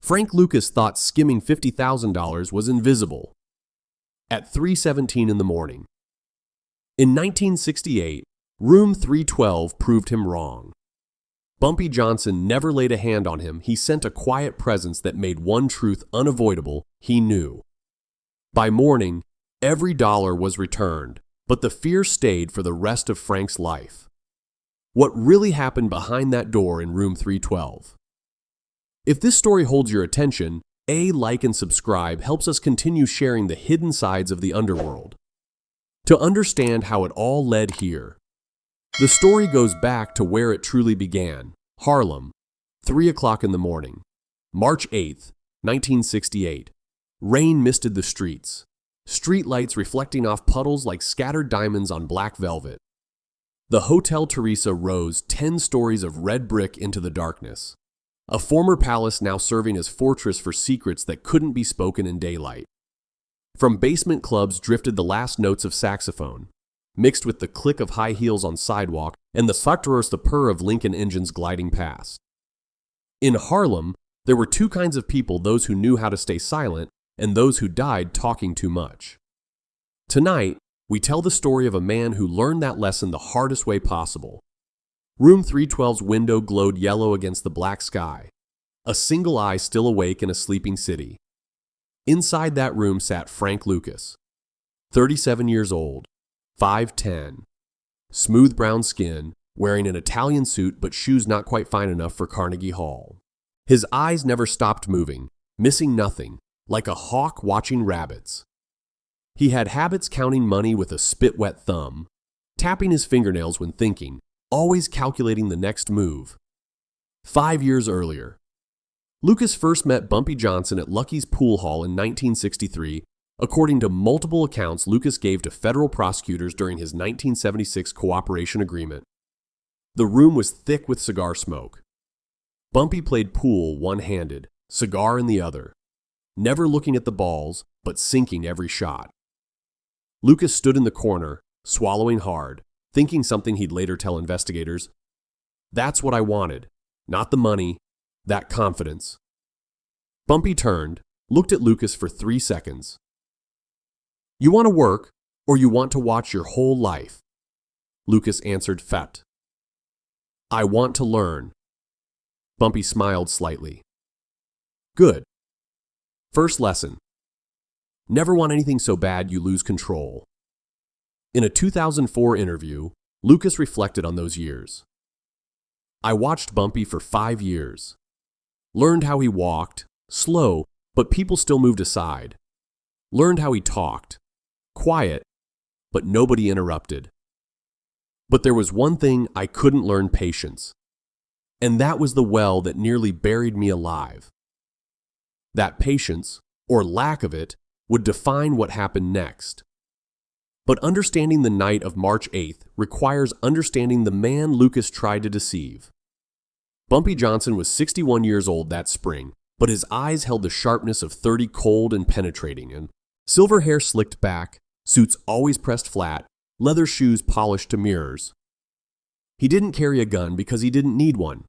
Frank Lucas thought skimming $50,000 was invisible. At 3:17 in the morning. In 1968, Room 312 proved him wrong. Bumpy Johnson never laid a hand on him. He sent a quiet presence that made one truth unavoidable: he knew. By morning, every dollar was returned, but the fear stayed for the rest of Frank's life. What really happened behind that door in Room 312? If this story holds your attention, like and subscribe helps us continue sharing the hidden sides of the underworld. To understand how it all led here, the story goes back to where it truly began: Harlem, 3 o'clock in the morning, March 8th, 1968. Rain misted the streets, street lights reflecting off puddles like scattered diamonds on black velvet. The Hotel Teresa rose 10 stories of red brick into the darkness, a former palace now serving as fortress for secrets that couldn't be spoken in daylight. From basement clubs drifted the last notes of saxophone, mixed with the click of high heels on sidewalk and the purr of Lincoln engines gliding past. In Harlem, there were two kinds of people: those who knew how to stay silent and those who died talking too much. Tonight, we tell the story of a man who learned that lesson the hardest way possible. Room 312's window glowed yellow against the black sky, a single eye still awake in a sleeping city. Inside that room sat Frank Lucas, 37 years old, 5'10", smooth brown skin, wearing an Italian suit but shoes not quite fine enough for Carnegie Hall. His eyes never stopped moving, missing nothing, like a hawk watching rabbits. He had habits: counting money with a spit-wet thumb, tapping his fingernails when thinking, always calculating the next move. 5 years earlier, Lucas first met Bumpy Johnson at Lucky's Pool Hall in 1963, according to multiple accounts Lucas gave to federal prosecutors during his 1976 cooperation agreement. The room was thick with cigar smoke. Bumpy played pool one-handed, cigar in the other, never looking at the balls, but sinking every shot. Lucas stood in the corner, swallowing hard, thinking something he'd later tell investigators. That's what I wanted, not the money, that confidence. Bumpy turned, looked at Lucas for 3 seconds. You want to work, or you want to watch your whole life? Lucas answered fat. I want to learn. Bumpy smiled slightly. Good. First lesson. Never want anything so bad you lose control. In a 2004 interview, Lucas reflected on those years. I watched Bumpy for 5 years. Learned how he walked, slow, but people still moved aside. Learned how he talked, quiet, but nobody interrupted. But there was one thing I couldn't learn: patience. And that was the well that nearly buried me alive. That patience, or lack of it, would define what happened next. But understanding the night of March 8th requires understanding the man Lucas tried to deceive. Bumpy Johnson was 61 years old that spring, but his eyes held the sharpness of 30, cold and penetrating, and silver hair slicked back, suits always pressed flat, leather shoes polished to mirrors. He didn't carry a gun because he didn't need one.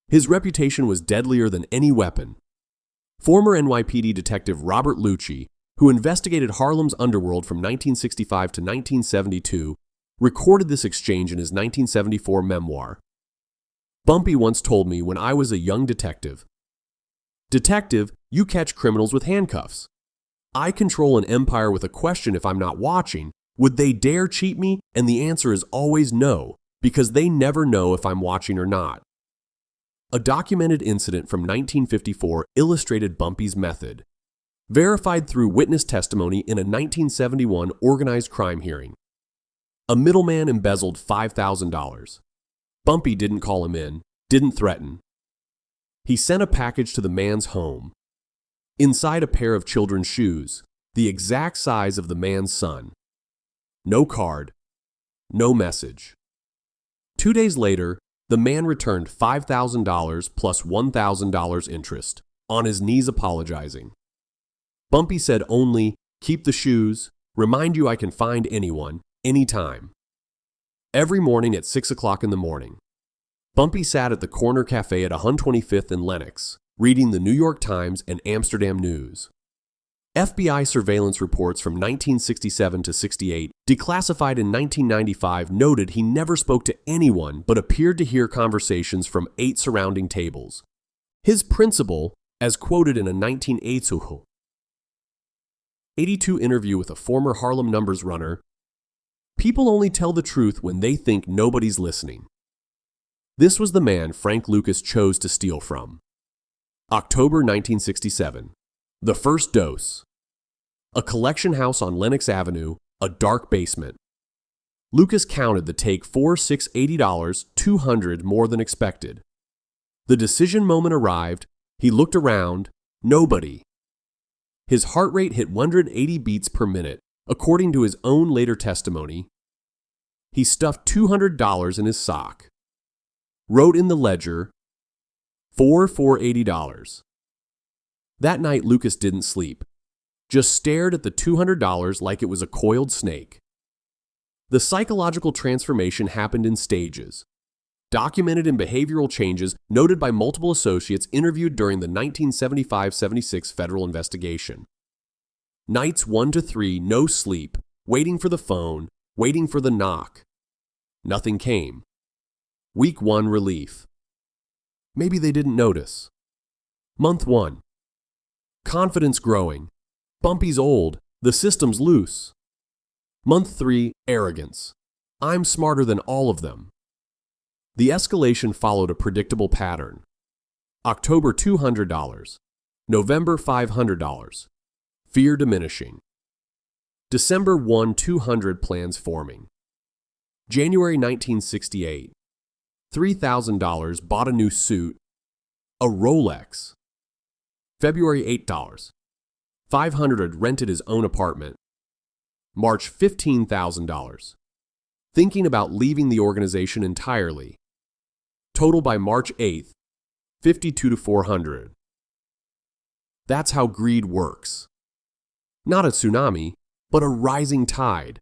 His reputation was deadlier than any weapon. Former NYPD detective Robert Lucci, who investigated Harlem's underworld from 1965 to 1972, recorded this exchange in his 1974 memoir. Bumpy once told me when I was a young detective, "Detective, you catch criminals with handcuffs. I control an empire with a question if I'm not watching. Would they dare cheat me? And the answer is always no, because they never know if I'm watching or not." A documented incident from 1954 illustrated Bumpy's method, verified through witness testimony in a 1971 organized crime hearing. A middleman embezzled $5,000. Bumpy didn't call him in, didn't threaten. He sent a package to the man's home. Inside, a pair of children's shoes, the exact size of the man's son. No card, no message. 2 days later, the man returned $5,000 plus $1,000 interest, on his knees apologizing. Bumpy said only, "Keep the shoes, remind you I can find anyone, anytime." Every morning at 6 o'clock in the morning, Bumpy sat at the corner cafe at 125th and Lenox, reading the New York Times and Amsterdam News. FBI surveillance reports from 1967 to 68, declassified in 1995, noted he never spoke to anyone but appeared to hear conversations from 8 surrounding tables. His principle, as quoted in a 1982 interview with a former Harlem numbers runner, "People only tell the truth when they think nobody's listening." This was the man Frank Lucas chose to steal from. October 1967. The first dose. A collection house on Lenox Avenue, a dark basement. Lucas counted the take $4, $6, $80, $200 more than expected. The decision moment arrived. He looked around. Nobody. His heart rate hit 180 beats per minute, according to his own later testimony. He stuffed $200 in his sock. Wrote in the ledger, $4 for $80. That night, Lucas didn't sleep, just stared at the $200 like it was a coiled snake. The psychological transformation happened in stages, documented in behavioral changes noted by multiple associates interviewed during the 1975-76 federal investigation. Nights 1 to 3, no sleep, waiting for the phone, waiting for the knock. Nothing came. Week 1, relief. Maybe they didn't notice. Month 1. Confidence growing. Bumpy's old. The system's loose. Month 3, arrogance. I'm smarter than all of them. The escalation followed a predictable pattern. October $200. November $500. Fear diminishing. December 1, $200 plans forming. January 1968. $3,000 bought a new suit. A Rolex. February $8. $500 rented his own apartment. March $15,000. Thinking about leaving the organization entirely. Total by March 8th, $52 to $400. That's how greed works. Not a tsunami, but a rising tide.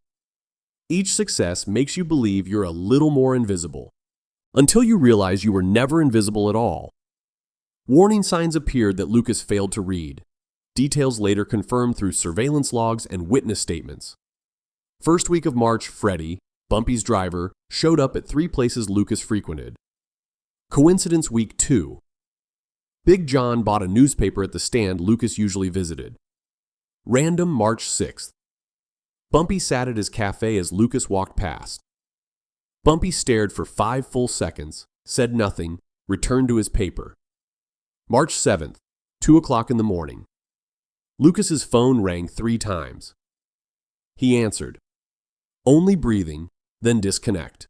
Each success makes you believe you're a little more invisible, until you realize you were never invisible at all. Warning signs appeared that Lucas failed to read. Details later confirmed through surveillance logs and witness statements. First week of March, Freddie, Bumpy's driver, showed up at 3 places Lucas frequented. Coincidence week 2. Big John bought a newspaper at the stand Lucas usually visited. Random March 6th. Bumpy sat at his cafe as Lucas walked past. Bumpy stared for 5 full seconds, said nothing, returned to his paper. March 7th, 2 o'clock in the morning. Lucas's phone rang 3 times. He answered. Only breathing, then disconnect.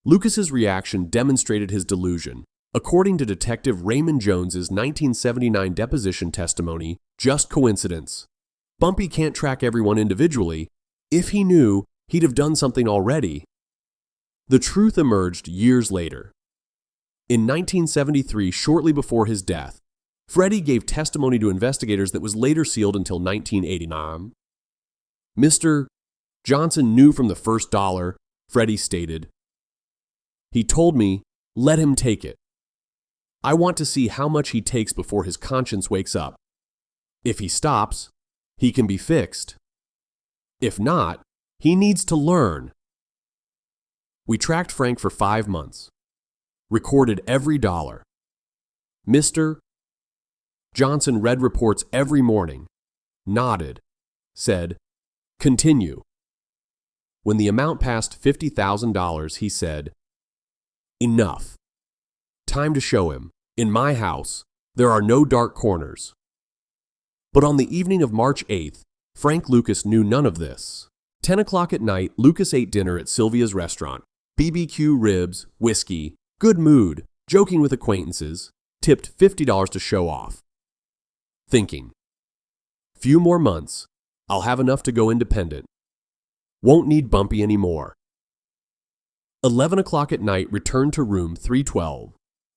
Lucas's reaction demonstrated his delusion. According to Detective Raymond Jones's 1979 deposition testimony, just coincidence. Bumpy can't track everyone individually. If he knew, he'd have done something already. The truth emerged years later. In 1973, shortly before his death, Freddie gave testimony to investigators that was later sealed until 1989. Mr. Johnson knew from the first dollar, Freddie stated. He told me, let him take it. I want to see how much he takes before his conscience wakes up. If he stops, he can be fixed. If not, he needs to learn. We tracked Frank for 5 months. Recorded every dollar. Mr. Johnson read reports every morning, nodded, said, continue. When the amount passed $50,000, he said, enough. Time to show him, in my house, there are no dark corners. But on the evening of March 8th, Frank Lucas knew none of this. 10 o'clock at night, Lucas ate dinner at Sylvia's restaurant. BBQ ribs, whiskey, good mood, joking with acquaintances, tipped $50 to show off. Thinking, few more months, I'll have enough to go independent. Won't need Bumpy anymore. 11 o'clock at night, returned to room 312,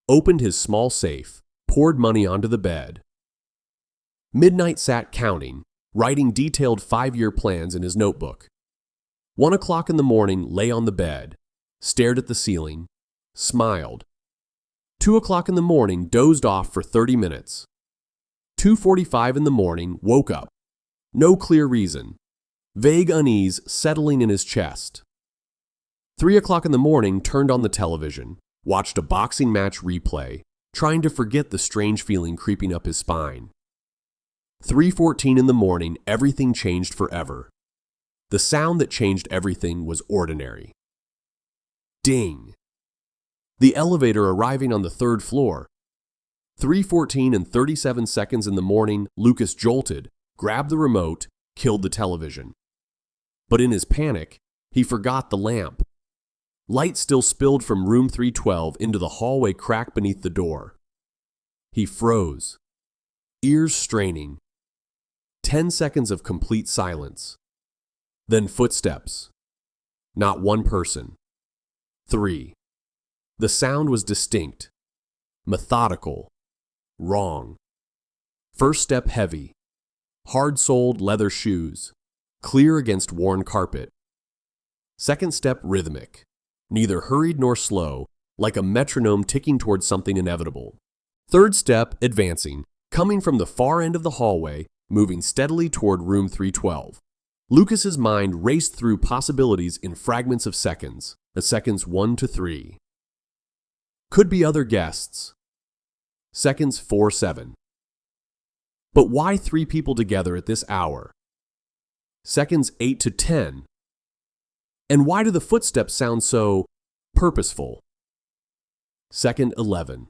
opened his small safe, poured money onto the bed. Midnight sat counting, writing detailed 5-year plans in his notebook. 1 o'clock in the morning, lay on the bed, stared at the ceiling, smiled. 2 o'clock in the morning, dozed off for 30 minutes. 2:45 in the morning, woke up. No clear reason. Vague unease settling in his chest. 3 o'clock in the morning, turned on the television, watched a boxing match replay, trying to forget the strange feeling creeping up his spine. 3:14 in the morning, everything changed forever. The sound that changed everything was ordinary. Ding! The elevator arriving on the 3rd floor. 3:14 and 37 seconds in the morning, Lucas jolted, grabbed the remote, killed the television. But in his panic, he forgot the lamp. Light still spilled from room 312 into the hallway crack beneath the door. He froze, ears straining. 10 seconds of complete silence. Then footsteps. Not one person. 3. The sound was distinct, methodical, wrong. First step heavy, hard-soled leather shoes, clear against worn carpet. Second step rhythmic, neither hurried nor slow, like a metronome ticking towards something inevitable. Third step advancing, coming from the far end of the hallway, moving steadily toward room 312. Lucas's mind raced through possibilities in fragments of seconds, the seconds 1 to 3. Could be other guests. Seconds 4-7. But why 3 people together at this hour? Seconds 8 to 10. And why do the footsteps sound so purposeful? Second 11.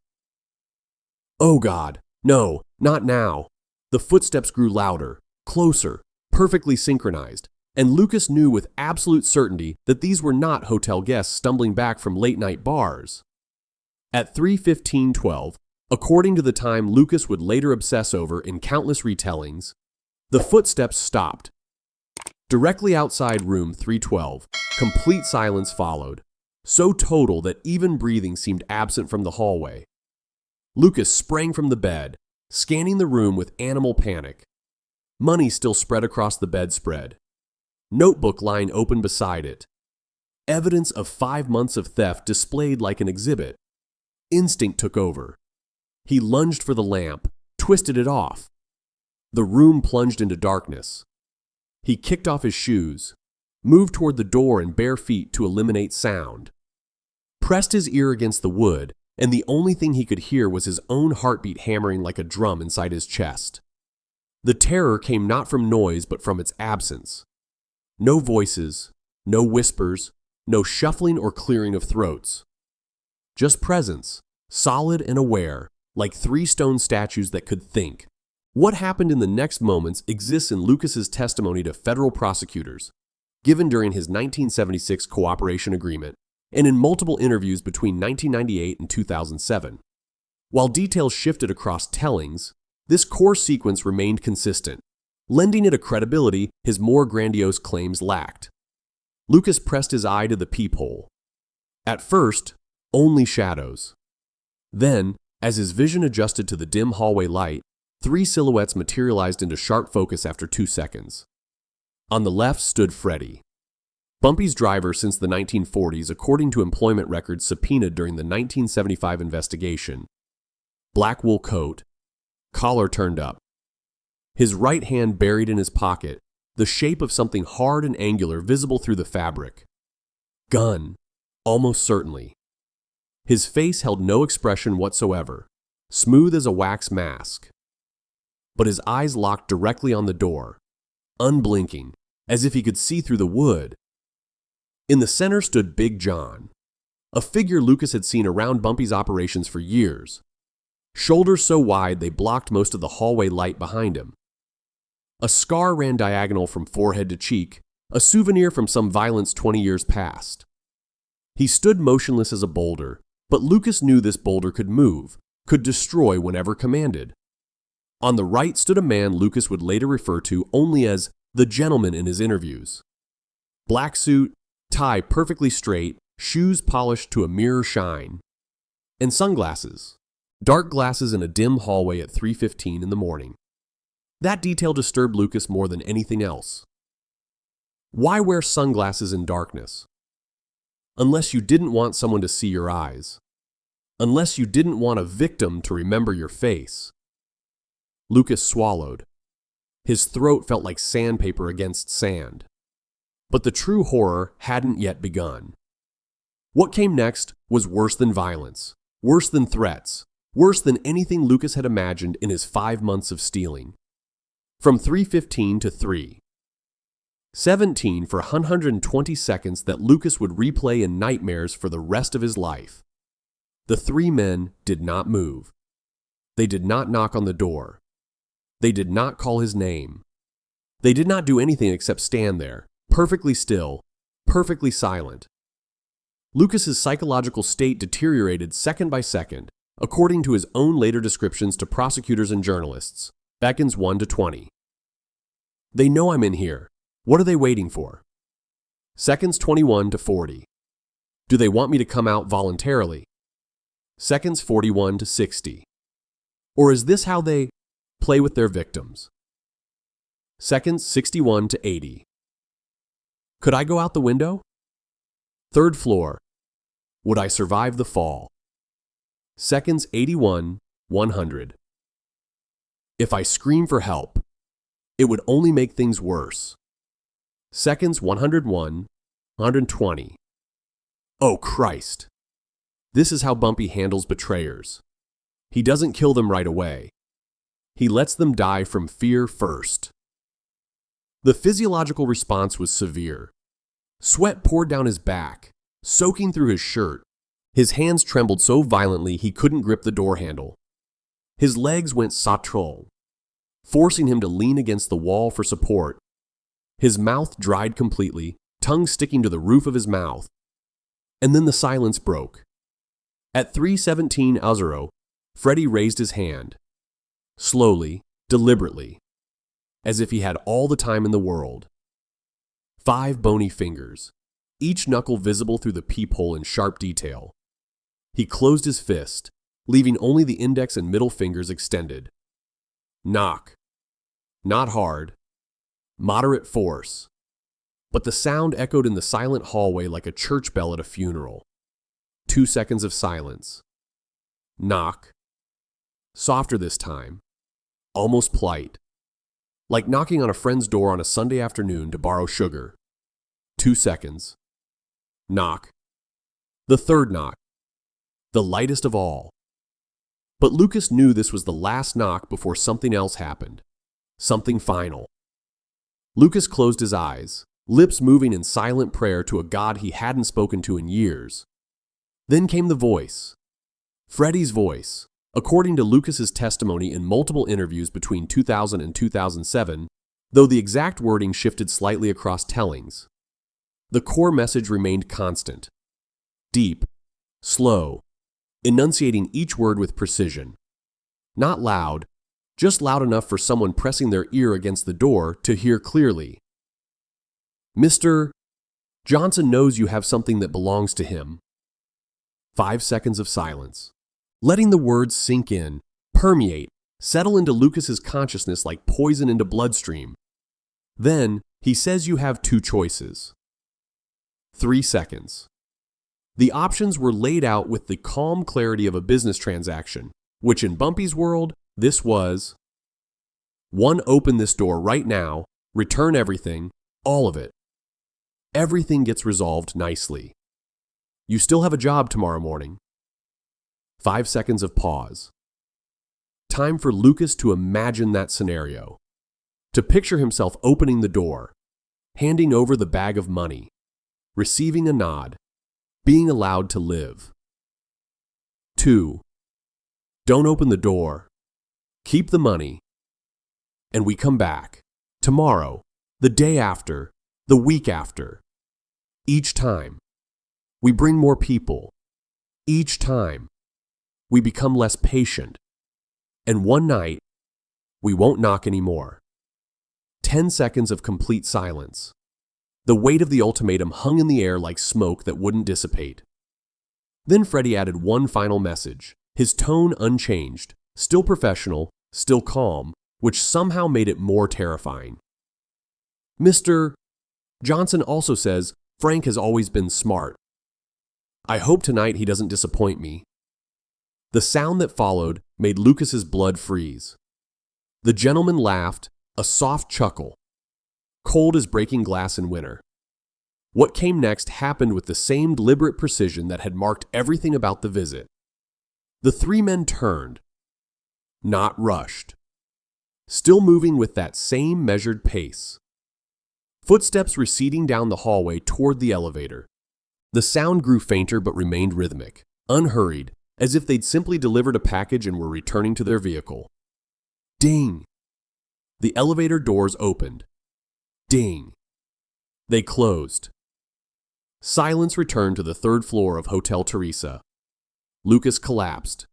Oh God, no, not now. The footsteps grew louder, closer, perfectly synchronized, and Lucas knew with absolute certainty that these were not hotel guests stumbling back from late-night bars. At 3:15:12, according to the time Lucas would later obsess over in countless retellings, the footsteps stopped. Directly outside room 312, complete silence followed, so total that even breathing seemed absent from the hallway. Lucas sprang from the bed, scanning the room with animal panic. Money still spread across the bedspread. Notebook lying open beside it. Evidence of 5 months of theft displayed like an exhibit. Instinct took over. He lunged for the lamp, twisted it off. The room plunged into darkness. He kicked off his shoes, moved toward the door in bare feet to eliminate sound. Pressed his ear against the wood, and the only thing he could hear was his own heartbeat hammering like a drum inside his chest. The terror came not from noise but from its absence. No voices, no whispers, no shuffling or clearing of throats. Just presence, solid and aware, like 3 stone statues that could think. What happened in the next moments exists in Lucas's testimony to federal prosecutors, given during his 1976 cooperation agreement, and in multiple interviews between 1998 and 2007. While details shifted across tellings, this core sequence remained consistent, lending it a credibility his more grandiose claims lacked. Lucas pressed his eye to the peephole. At first, only shadows. Then, as his vision adjusted to the dim hallway light, 3 silhouettes materialized into sharp focus after 2 seconds. On the left stood Freddie, Bumpy's driver since the 1940s according to employment records subpoenaed during the 1975 investigation. Black wool coat, collar turned up. His right hand buried in his pocket, the shape of something hard and angular visible through the fabric. Gun, almost certainly. His face held no expression whatsoever, smooth as a wax mask. But his eyes locked directly on the door, unblinking, as if he could see through the wood. In the center stood Big John, a figure Lucas had seen around Bumpy's operations for years. Shoulders so wide they blocked most of the hallway light behind him. A scar ran diagonal from forehead to cheek, a souvenir from some violence 20 years past. He stood motionless as a boulder, but Lucas knew this boulder could move, could destroy whenever commanded. On the right stood a man Lucas would later refer to only as the gentleman in his interviews. Black suit, tie perfectly straight, shoes polished to a mirror shine, and sunglasses. Dark glasses in a dim hallway at 3:15 in the morning. That detail disturbed Lucas more than anything else. Why wear sunglasses in darkness? Unless you didn't want someone to see your eyes. Unless you didn't want a victim to remember your face. Lucas swallowed. His throat felt like sandpaper against sand. But the true horror hadn't yet begun. What came next was worse than violence, worse than threats, worse than anything Lucas had imagined in his 5 months of stealing. From 3:15 to 3:17 for 120 seconds that Lucas would replay in nightmares for the rest of his life. The three men did not move. They did not knock on the door. They did not call his name. They did not do anything except stand there, perfectly still, perfectly silent. Lucas's psychological state deteriorated second by second, according to his own later descriptions to prosecutors and journalists, Beckons 1 to 20. They know I'm in here. What are they waiting for? Seconds 21 to 40. Do they want me to come out voluntarily? Seconds 41 to 60. Or is this how they play with their victims? Seconds 61 to 80. Could I go out the window? Third floor. Would I survive the fall? Seconds 81, 100. If I scream for help, it would only make things worse. Seconds 101, 120. Oh Christ! This is how Bumpy handles betrayers. He doesn't kill them right away. He lets them die from fear first. The physiological response was severe. Sweat poured down his back, soaking through his shirt. His hands trembled so violently he couldn't grip the door handle. His legs went sautrol, forcing him to lean against the wall for support. His mouth dried completely, tongue sticking to the roof of his mouth. And then the silence broke. At 3:17 Freddy raised his hand. Slowly, deliberately, as if he had all the time in the world. 5 bony fingers, each knuckle visible through the peephole in sharp detail. He closed his fist, leaving only the index and middle fingers extended. Knock. Not hard. Moderate force. But the sound echoed in the silent hallway like a church bell at a funeral. 2 seconds of silence. Knock. Softer this time. Almost polite. Like knocking on a friend's door on a Sunday afternoon to borrow sugar. 2 seconds. Knock. The third knock. The lightest of all. But Lucas knew this was the last knock before something else happened. Something final. Lucas closed his eyes, lips moving in silent prayer to a God he hadn't spoken to in years. Then came the voice. Freddy's voice. According to Lucas's testimony in multiple interviews between 2000 and 2007, though the exact wording shifted slightly across tellings. The core message remained constant. Deep, slow, enunciating each word with precision. Not loud, just loud enough for someone pressing their ear against the door to hear clearly. Mr. Johnson knows you have something that belongs to him. 5 seconds of silence. Letting the words sink in, permeate, settle into Lucas's consciousness like poison into bloodstream. Then, he says you have 2 choices. 3 seconds. The options were laid out with the calm clarity of a business transaction, which in Bumpy's world, this was 1. Open this door right now, return everything, all of it. Everything gets resolved nicely. You still have a job tomorrow morning. 5 seconds of pause. Time for Lucas to imagine that scenario. To picture himself opening the door, handing over the bag of money, receiving a nod, being allowed to live. 2. Don't open the door. Keep the money. And we come back. Tomorrow, the day after, the week after. Each time, we bring more people. Each time, we become less patient. And one night, we won't knock anymore. 10 seconds of complete silence. The weight of the ultimatum hung in the air like smoke that wouldn't dissipate. Then Freddy added one final message, his tone unchanged, still professional, still calm, which somehow made it more terrifying. Mr. Johnson also says Frank has always been smart. I hope tonight he doesn't disappoint me. The sound that followed made Lucas's blood freeze. The gentleman laughed, a soft chuckle, cold as breaking glass in winter. What came next happened with the same deliberate precision that had marked everything about the visit. The three men turned, not rushed, still moving with that same measured pace. Footsteps receding down the hallway toward the elevator. The sound grew fainter but remained rhythmic, unhurried, as if they'd simply delivered a package and were returning to their vehicle. Ding! The elevator doors opened. Ding! They closed. Silence returned to the third floor of Hotel Teresa. Lucas collapsed.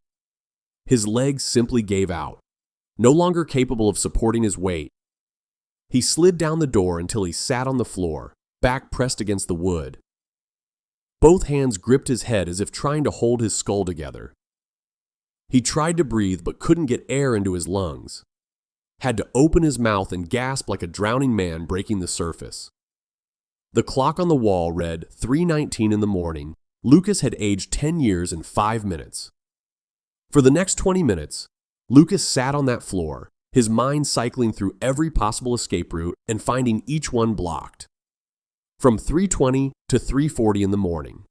His legs simply gave out, no longer capable of supporting his weight. He slid down the door until he sat on the floor, back pressed against the wood. Both hands gripped his head as if trying to hold his skull together. He tried to breathe but couldn't get air into his lungs. Had to open his mouth and gasp like a drowning man breaking the surface. The clock on the wall read 3:19 in the morning. Lucas had aged 10 years and 5 minutes. For the next 20 minutes, Lucas sat on that floor, his mind cycling through every possible escape route and finding each one blocked. From 3:20 to 3:40 in the morning.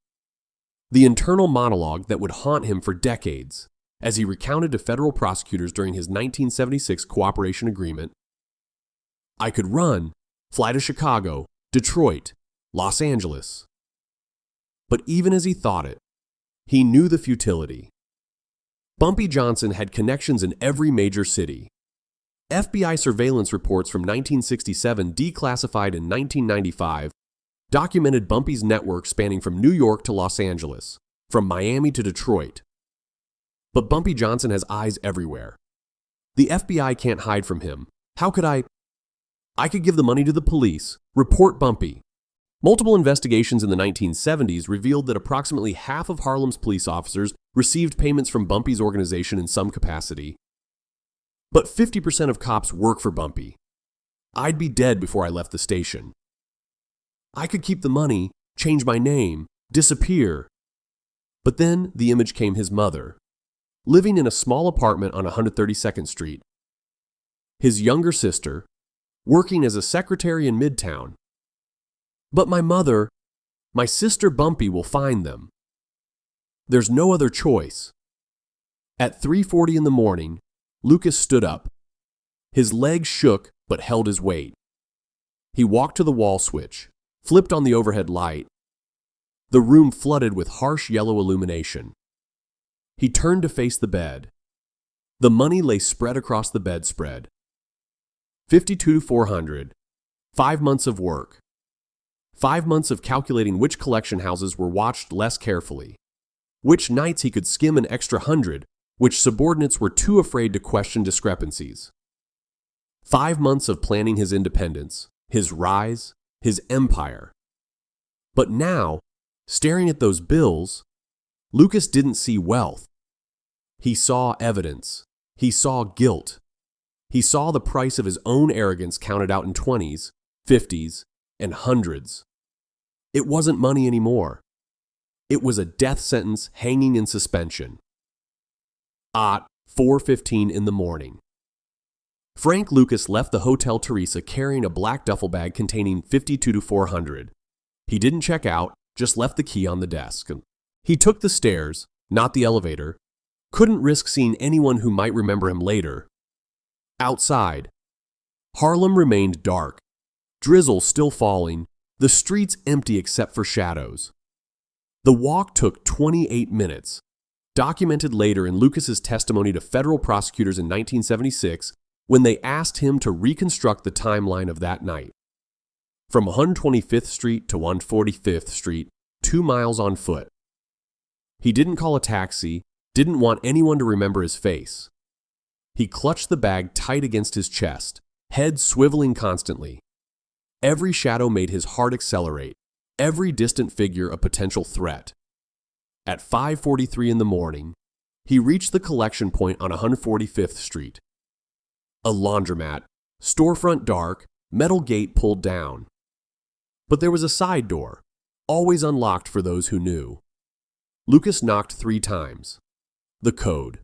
The internal monologue that would haunt him for decades, as he recounted to federal prosecutors during his 1976 cooperation agreement. I could run, fly to Chicago, Detroit, Los Angeles. But even as he thought it, he knew the futility. Bumpy Johnson had connections in every major city. FBI surveillance reports from 1967, declassified in 1995, documented Bumpy's network spanning from New York to Los Angeles, from Miami to Detroit. But Bumpy Johnson has eyes everywhere. The FBI can't hide from him. How could I could give the money to the police, report Bumpy. Multiple investigations in the 1970s revealed that approximately half of Harlem's police officers received payments from Bumpy's organization in some capacity. But 50% of cops work for Bumpy. I'd be dead before I left the station. I could keep the money, change my name, disappear. But then the image came his mother, living in a small apartment on 132nd Street. His younger sister, working as a secretary in Midtown. But my sister Bumpy will find them. There's no other choice. At 3:40 in the morning, Lucas stood up. His legs shook but held his weight. He walked to the wall switch, flipped on the overhead light. The room flooded with harsh yellow illumination. He turned to face the bed. The money lay spread across the bedspread. 52,400. 5 months of work. 5 months of calculating which collection houses were watched less carefully, which nights he could skim an extra 100, which subordinates were too afraid to question discrepancies. 5 months of planning his independence, his rise, his empire. But now, staring at those bills, Lucas didn't see wealth. He saw evidence. He saw guilt. He saw the price of his own arrogance counted out in 20s, 50s, and hundreds. It wasn't money anymore. It was a death sentence hanging in suspension. At 4:15 in the morning. Frank Lucas left the Hotel Teresa carrying a black duffel bag containing 52,400. He didn't check out, just left the key on the desk. He took the stairs, not the elevator. Couldn't risk seeing anyone who might remember him later. Outside, Harlem remained dark. Drizzle still falling, the streets empty except for shadows. The walk took 28 minutes, documented later in Lucas's testimony to federal prosecutors in 1976 when they asked him to reconstruct the timeline of that night. From 125th Street to 145th Street, 2 miles on foot. He didn't call a taxi, didn't want anyone to remember his face. He clutched the bag tight against his chest, head swiveling constantly. Every shadow made his heart accelerate, every distant figure a potential threat. At 5:43 in the morning, he reached the collection point on 145th Street. A laundromat, storefront dark, metal gate pulled down. But there was a side door, always unlocked for those who knew. Lucas knocked 3 times. The code.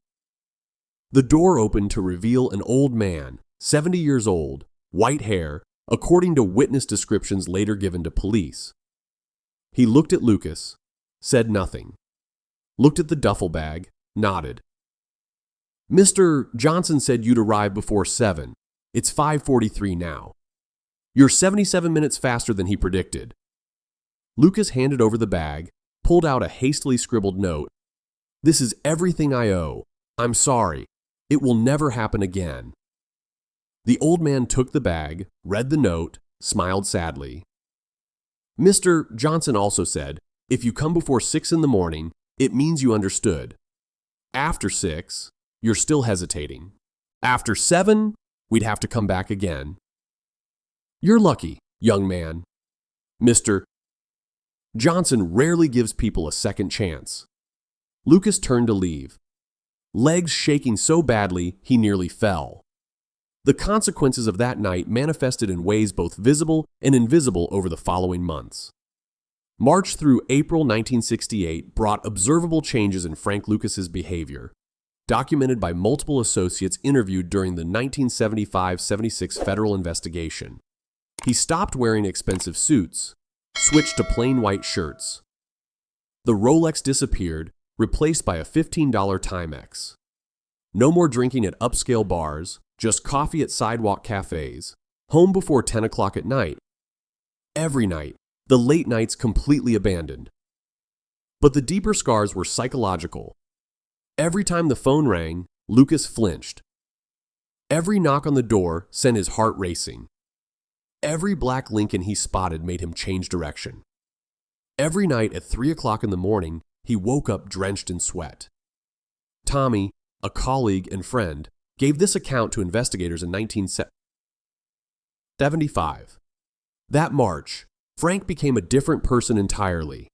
The door opened to reveal an old man, 70 years old, white hair, according to witness descriptions later given to police. He looked at Lucas, said nothing. Looked at the duffel bag, nodded. "Mr. Johnson said you'd arrive before 7. It's 5:43 now. You're 77 minutes faster than he predicted." Lucas handed over the bag, pulled out a hastily scribbled note. "This is everything I owe. I'm sorry. It will never happen again." The old man took the bag, read the note, smiled sadly. "Mr. Johnson also said, if you come before 6 in the morning, it means you understood. After 6, you're still hesitating. After 7, we'd have to come back again. You're lucky, young man. Mr. Johnson rarely gives people a second chance." Lucas turned to leave, legs shaking so badly he nearly fell. The consequences of that night manifested in ways both visible and invisible over the following months. March through April 1968 brought observable changes in Frank Lucas's behavior, documented by multiple associates interviewed during the 1975-76 federal investigation. He stopped wearing expensive suits, switched to plain white shirts. The Rolex disappeared, replaced by a $15 Timex. No more drinking at upscale bars, just coffee at sidewalk cafes. Home before 10 o'clock at night. Every night, the late nights completely abandoned. But the deeper scars were psychological. Every time the phone rang, Lucas flinched. Every knock on the door sent his heart racing. Every black Lincoln he spotted made him change direction. Every night at 3 o'clock in the morning, he woke up drenched in sweat. Tommy, a colleague and friend, gave this account to investigators in 1975. That March, Frank became a different person entirely.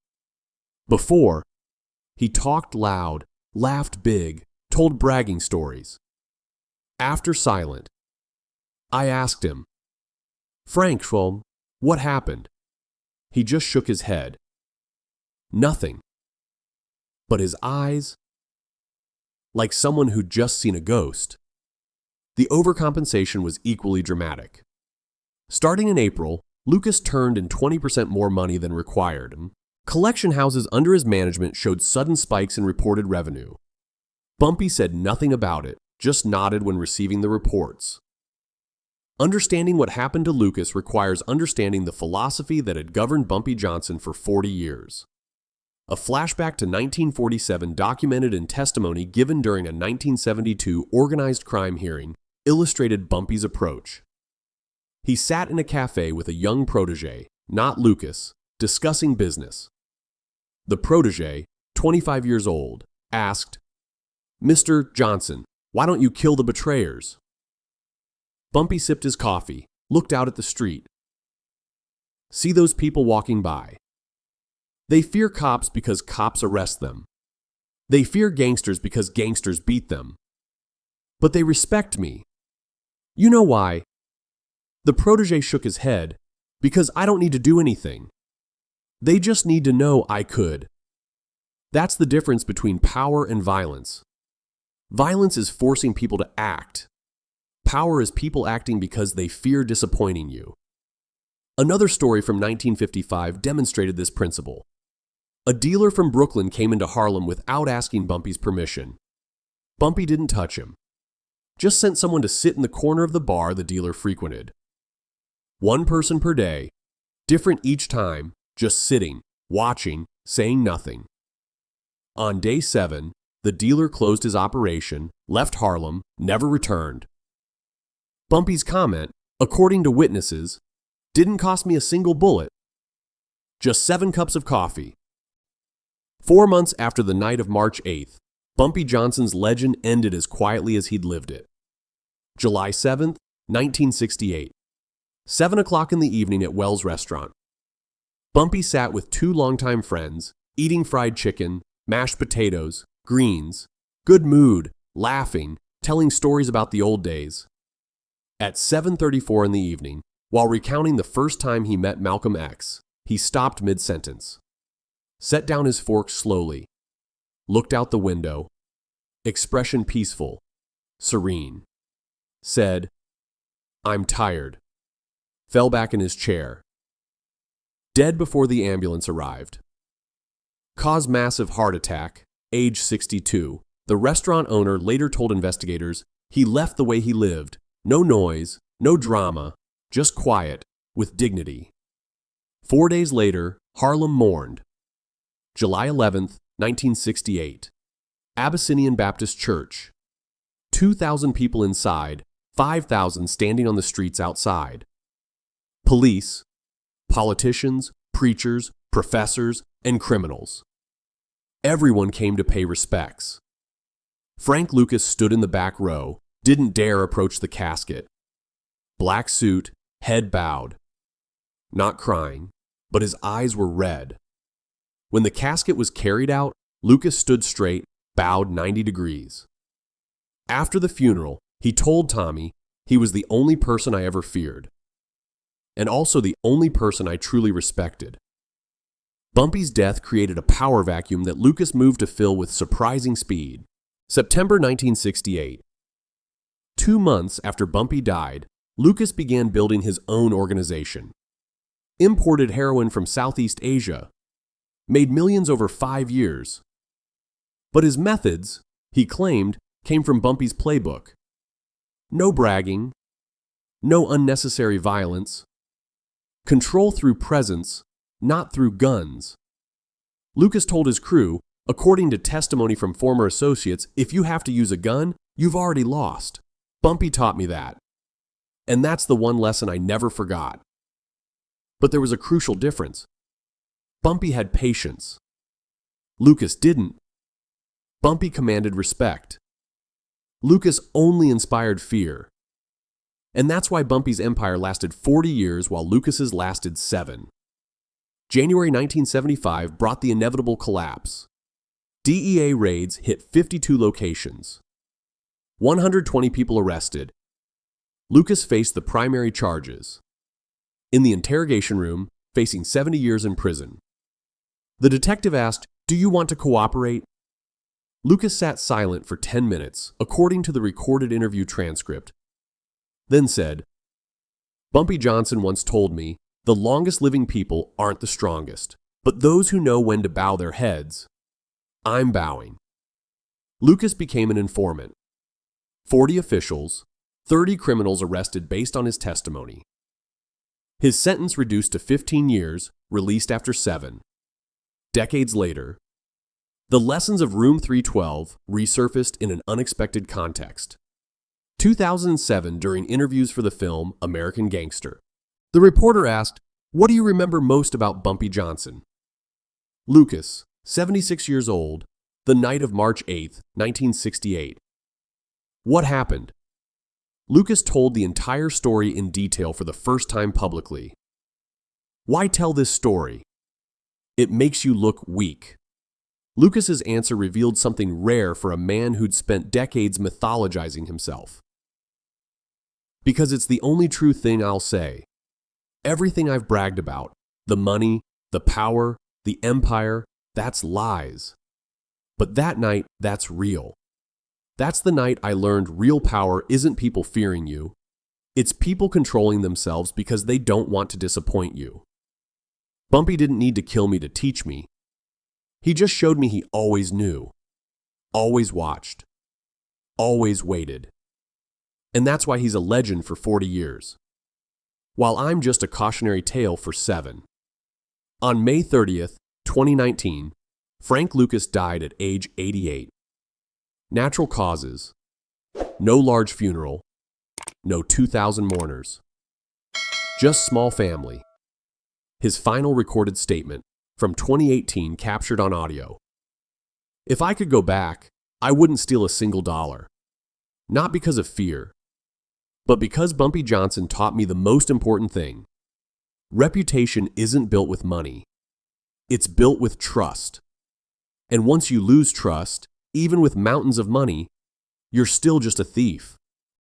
Before, he talked loud, laughed big, told bragging stories. After silent, I asked him, "Frank, what happened?" He just shook his head. Nothing. But his eyes, like someone who'd just seen a ghost. The overcompensation was equally dramatic. Starting in April, Lucas turned in 20% more money than required. Collection houses under his management showed sudden spikes in reported revenue. Bumpy said nothing about it, just nodded when receiving the reports. Understanding what happened to Lucas requires understanding the philosophy that had governed Bumpy Johnson for 40 years. A flashback to 1947 documented in testimony given during a 1972 organized crime hearing illustrated Bumpy's approach. He sat in a cafe with a young protege, not Lucas, discussing business. The protege, 25 years old, asked, "Mr. Johnson, why don't you kill the betrayers?" Bumpy sipped his coffee, looked out at the street. "See those people walking by? They fear cops because cops arrest them. They fear gangsters because gangsters beat them. But they respect me. You know why?" The protege shook his head. "Because I don't need to do anything. They just need to know I could." That's the difference between power and violence. Violence is forcing people to act. Power is people acting because they fear disappointing you. Another story from 1955 demonstrated this principle. A dealer from Brooklyn came into Harlem without asking Bumpy's permission. Bumpy didn't touch him. Just sent someone to sit in the corner of the bar the dealer frequented. One person per day, different each time, just sitting, watching, saying nothing. On day 7, the dealer closed his operation, left Harlem, never returned. Bumpy's comment, according to witnesses, didn't cost me a single bullet. Just 7 cups of coffee. 4 months after the night of March 8th, Bumpy Johnson's legend ended as quietly as he'd lived it. July 7th, 1968. 7 o'clock in the evening at Wells Restaurant. Bumpy sat with 2 longtime friends, eating fried chicken, mashed potatoes, greens, good mood, laughing, telling stories about the old days. At 7:34 in the evening, while recounting the first time he met Malcolm X, he stopped mid-sentence, set down his fork slowly, looked out the window, Expression peaceful, serene. Said, "I'm tired." Fell back in his chair. Dead before the ambulance arrived. Caused massive heart attack, age 62. The restaurant owner later told investigators he left the way he lived. No noise, no drama, just quiet, with dignity. 4 days later, Harlem mourned. July 11th, 1968. Abyssinian Baptist Church. 2,000 people inside, 5,000 standing on the streets outside. Police, politicians, preachers, professors, and criminals. Everyone came to pay respects. Frank Lucas stood in the back row, didn't dare approach the casket. Black suit, head bowed. Not crying, but his eyes were red. When the casket was carried out, Lucas stood straight, bowed 90 degrees. After the funeral, he told Tommy he was the only person I ever feared, and also the only person I truly respected. Bumpy's death created a power vacuum that Lucas moved to fill with surprising speed. September 1968. 2 months after Bumpy died, Lucas began building his own organization. Imported heroin from Southeast Asia. Made millions over 5 years. But his methods, he claimed, came from Bumpy's playbook. No bragging. No unnecessary violence. Control through presence, not through guns. Lucas told his crew, according to testimony from former associates, if you have to use a gun, you've already lost. Bumpy taught me that. And that's the one lesson I never forgot. But there was a crucial difference. Bumpy had patience. Lucas didn't. Bumpy commanded respect. Lucas only inspired fear. And that's why Bumpy's empire lasted 40 years while Lucas's lasted 7. January 1975 brought the inevitable collapse. DEA raids hit 52 locations. 120 people arrested. Lucas faced the primary charges. In the interrogation room, facing 70 years in prison. The detective asked, "Do you want to cooperate?" Lucas sat silent for 10 minutes, according to the recorded interview transcript. Then said, "Bumpy Johnson once told me, the longest living people aren't the strongest, but those who know when to bow their heads. I'm bowing." Lucas became an informant. 40 officials, 30 criminals arrested based on his testimony. His sentence reduced to 15 years, released after 7. Decades later, the lessons of Room 312 resurfaced in an unexpected context. 2007, during interviews for the film American Gangster. The reporter asked, "What do you remember most about Bumpy Johnson?" Lucas, 76 years old, the night of March 8, 1968. What happened? Lucas told the entire story in detail for the first time publicly. Why tell this story? It makes you look weak. Lucas's answer revealed something rare for a man who'd spent decades mythologizing himself. Because it's the only true thing I'll say. Everything I've bragged about, the money, the power, the empire, that's lies. But that night, that's real. That's the night I learned real power isn't people fearing you. It's people controlling themselves because they don't want to disappoint you. Bumpy didn't need to kill me to teach me. He just showed me he always knew, always watched, always waited. And that's why he's a legend for 40 years, while I'm just a cautionary tale for 7. On May 30th, 2019, Frank Lucas died at age 88. Natural causes. No large funeral. No 2,000 mourners. Just small family. His final recorded statement from 2018 captured on audio. If I could go back, I wouldn't steal a single dollar. Not because of fear, but because Bumpy Johnson taught me the most important thing. Reputation isn't built with money. It's built with trust. And once you lose trust, even with mountains of money, you're still just a thief.